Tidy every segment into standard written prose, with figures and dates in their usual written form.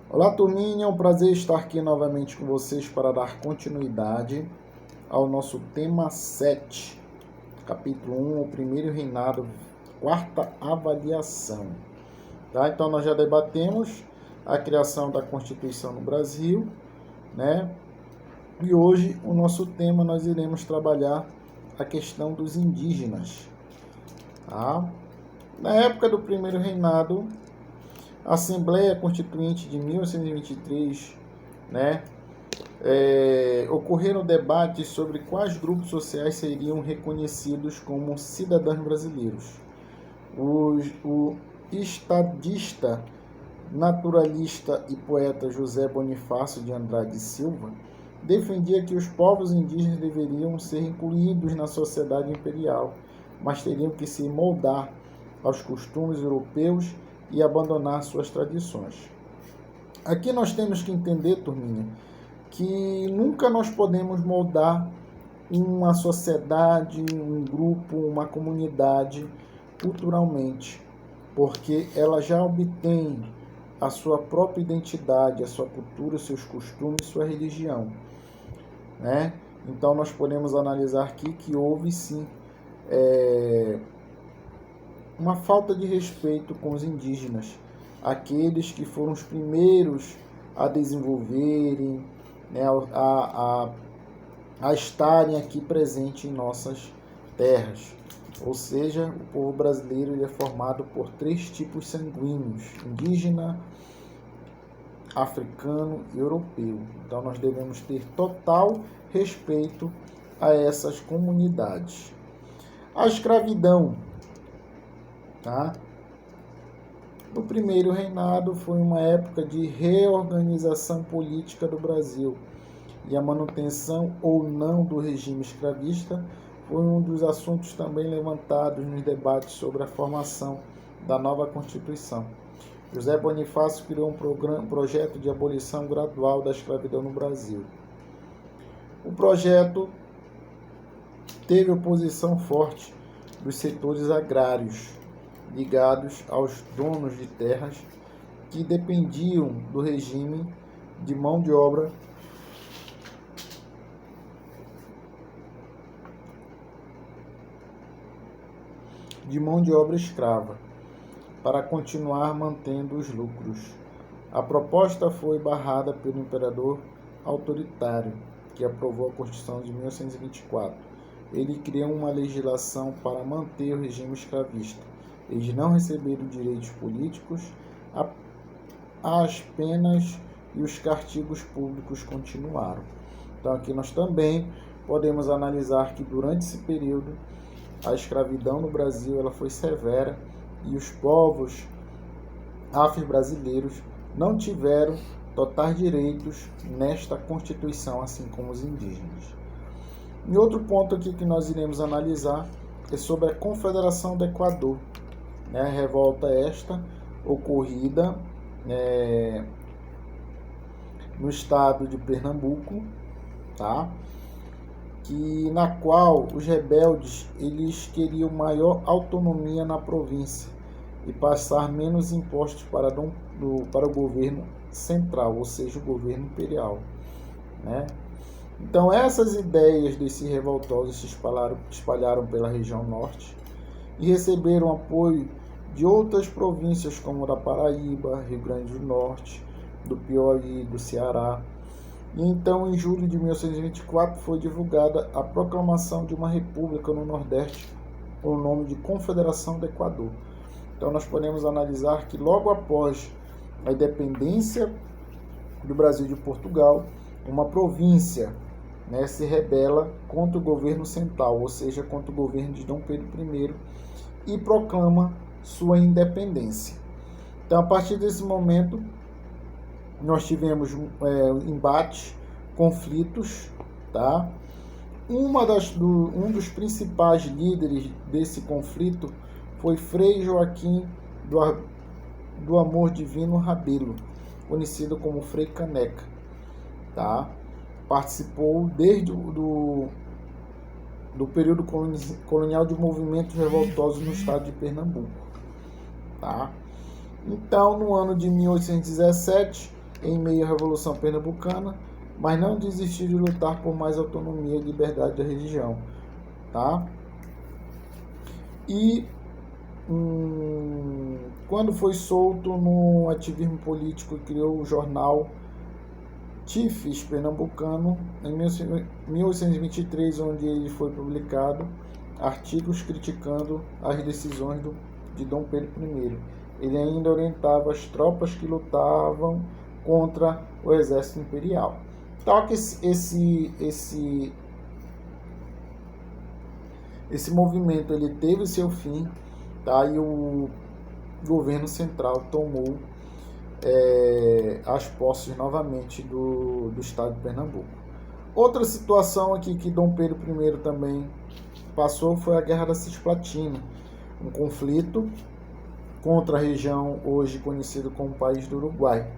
Olá, turminha, é um prazer estar aqui novamente com vocês para dar continuidade ao nosso tema 7, capítulo 1, o primeiro reinado, quarta avaliação. Tá? Então, nós já debatemos a criação da Constituição no Brasil, né? E hoje, o nosso tema, nós iremos trabalhar a questão dos indígenas. Tá? Na época do primeiro reinado, a Assembleia Constituinte de 1923, né, ocorreram debates sobre quais grupos sociais seriam reconhecidos como cidadãos brasileiros. O estadista, naturalista e poeta José Bonifácio de Andrade e Silva defendia que os povos indígenas deveriam ser incluídos na sociedade imperial, mas teriam que se moldar aos costumes europeus e abandonar suas tradições. Aqui nós temos que entender, turminha, que nunca nós podemos moldar uma sociedade, um grupo, uma comunidade culturalmente, porque ela já obtém a sua própria identidade, a sua cultura, seus costumes, sua religião, né? Então nós podemos analisar aqui que houve sim uma falta de respeito com os indígenas, aqueles que foram os primeiros a desenvolverem, né, a estarem aqui presentes em nossas terras. Ou seja, o povo brasileiro ele é formado por 3 tipos sanguíneos: indígena, africano e europeu. Então nós devemos ter total respeito a essas comunidades. A escravidão, tá? No primeiro reinado foi uma época de reorganização política do Brasil, e a manutenção ou não do regime escravista foi um dos assuntos também levantados nos debates sobre a formação da nova Constituição. José Bonifácio criou um projeto de abolição gradual da escravidão no Brasil. O projeto teve oposição forte dos setores agrários, ligados aos donos de terras que dependiam do regime de mão de obra escrava, para continuar mantendo os lucros. A proposta foi barrada pelo imperador autoritário, que aprovou a Constituição de 1924. Ele criou uma legislação para manter o regime escravista. Eles não receberam direitos políticos, as penas e os castigos públicos continuaram. Então aqui nós também podemos analisar que durante esse período a escravidão no Brasil ela foi severa e os povos afro-brasileiros não tiveram totais direitos nesta Constituição, assim como os indígenas. E outro ponto aqui que nós iremos analisar é sobre a Confederação do Equador, né? Revolta esta ocorrida no estado de Pernambuco, tá? Na qual os rebeldes eles queriam maior autonomia na província e passar menos impostos para o governo central, ou seja, o governo imperial, né? Então essas ideias desses revoltosos se espalharam pela região norte e receberam apoio de outras províncias como da Paraíba, Rio Grande do Norte, do Piauí, do Ceará. E então, em julho de 1924, foi divulgada a proclamação de uma república no Nordeste com o nome de Confederação do Equador. Então nós podemos analisar que logo após a independência do Brasil de Portugal, uma província, né, se rebela contra o governo central, ou seja, contra o governo de Dom Pedro I, e proclama sua independência. Então, a partir desse momento, nós tivemos embates, conflitos, tá? Um dos principais líderes desse conflito foi Frei Joaquim do Amor Divino Rabelo, conhecido como Frei Caneca, tá? Participou desde do período colonial de movimentos revoltosos no estado de Pernambuco, tá? Então, no ano de 1817, em meio à Revolução Pernambucana, mas não desistiu de lutar por mais autonomia e liberdade da região, tá? E quando foi solto no ativismo político, criou o jornal Tifes Pernambucano, em 1823, onde ele foi publicado artigos criticando as decisões de Dom Pedro I. Ele ainda orientava as tropas que lutavam contra o exército imperial. Então, esse movimento ele teve seu fim, tá? E o governo central tomou as posses novamente do estado de Pernambuco. Outra situação aqui que Dom Pedro I também passou foi a Guerra da Cisplatina, um conflito contra a região hoje conhecida como País do Uruguai.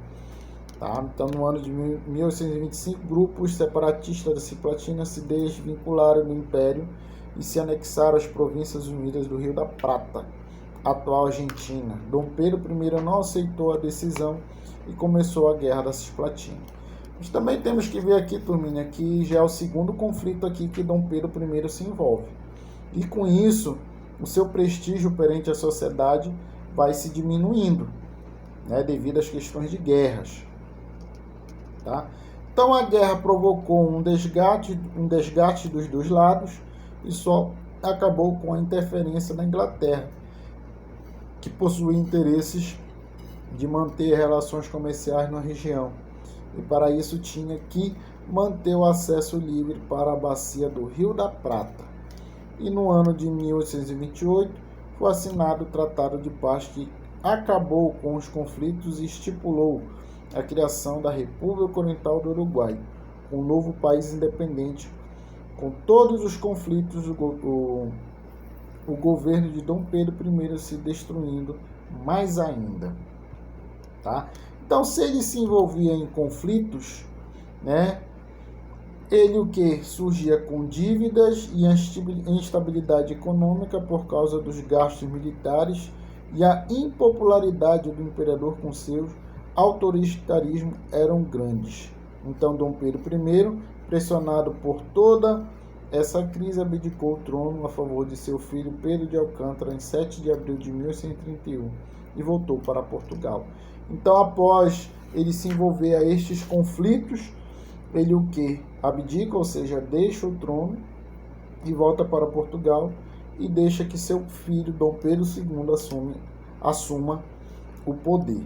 Tá? Então, no ano de 1825, grupos separatistas da Cisplatina se desvincularam do Império e se anexaram às Províncias Unidas do Rio da Prata, atual Argentina. Dom Pedro I não aceitou a decisão e começou a Guerra da Cisplatina. Mas também temos que ver aqui, turminha, que já é o segundo conflito aqui que Dom Pedro I se envolve. E com isso, o seu prestígio perante a sociedade vai se diminuindo, né, devido às questões de guerras. Tá? Então a guerra provocou um desgaste dos dois lados e só acabou com a interferência da Inglaterra, que possuía interesses de manter relações comerciais na região, e para isso tinha que manter o acesso livre para a bacia do Rio da Prata. E no ano de 1828 foi assinado o Tratado de Paz, que acabou com os conflitos e estipulou a criação da República Oriental do Uruguai, um novo país independente. Com todos os conflitos, o governo de Dom Pedro I se destruindo mais ainda. Tá? Então, se ele se envolvia em conflitos, né, ele o que? Surgia com dívidas e instabilidade econômica por causa dos gastos militares e a impopularidade do imperador com seus autoritarismo eram grandes. Então, Dom Pedro I, pressionado por toda essa crise, abdicou o trono a favor de seu filho Pedro de Alcântara em 7 de abril de 1131 e voltou para Portugal. Então, após ele se envolver a estes conflitos, ele o que? Abdica, ou seja, deixa o trono e volta para Portugal e deixa que seu filho, Dom Pedro II, assuma o poder.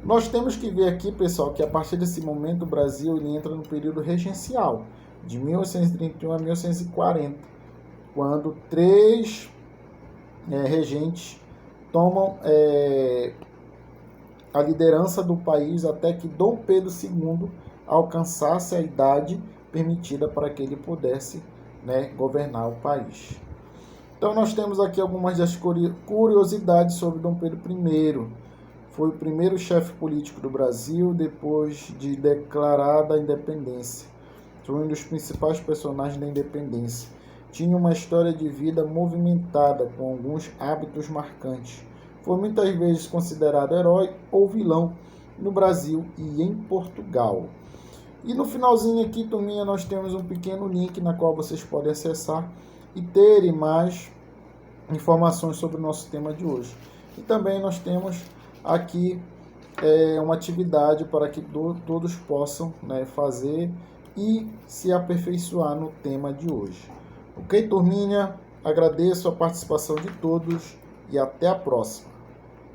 Nós temos que ver aqui, pessoal, que a partir desse momento o Brasil ele entra no período regencial, de 1831 a 1840, quando 3 regentes tomam a liderança do país até que Dom Pedro II alcançasse a idade permitida para que ele pudesse, né, governar o país. Então nós temos aqui algumas das curiosidades sobre Dom Pedro I. Foi o primeiro chefe político do Brasil depois de declarada a independência. Foi um dos principais personagens da independência. Tinha uma história de vida movimentada, com alguns hábitos marcantes. Foi muitas vezes considerado herói ou vilão no Brasil e em Portugal. E no finalzinho aqui, turminha, nós temos um pequeno link na qual vocês podem acessar e terem mais informações sobre o nosso tema de hoje. E também nós temos aqui uma atividade para que todos possam, né, fazer e se aperfeiçoar no tema de hoje. Ok, turminha? Agradeço a participação de todos e até a próxima.